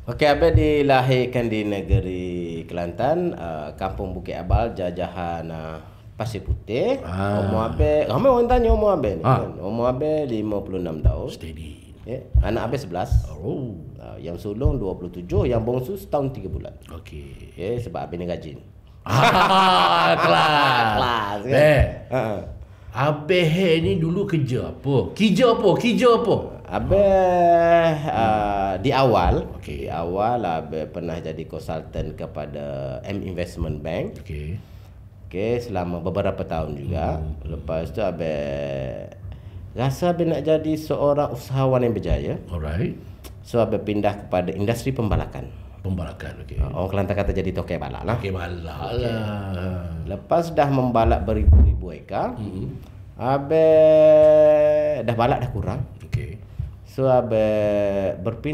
Okey, Abang dilahirkan di negeri Kelantan, Kampung Bukit Abal, jajahan Pasir Putih. Umur Abang, ramai orang tanya umur Abang ni kan. Umur Abang 56 tahun. Steady. Anak Abang 11. Yang sulung 27, yang bongsu setahun 3 bulan. Okey. Sebab Abang ni rajin. Kelas kan. Abang ni dulu kerja apa? Kerja apa? Abang di awal Abang pernah jadi konsultan kepada M Investment Bank. Okey, selama beberapa tahun juga. Lepas tu Abang rasa Abang nak jadi seorang usahawan yang berjaya. Alright. So Abang pindah kepada industri pembalakan. Okey. Orang Kelantan kata jadi tokai balak lah. Okey, balak lah. Lepas dah membalak beribu-ribu ekar, Abang dah balak dah kurang. Okey. So Abang berpindah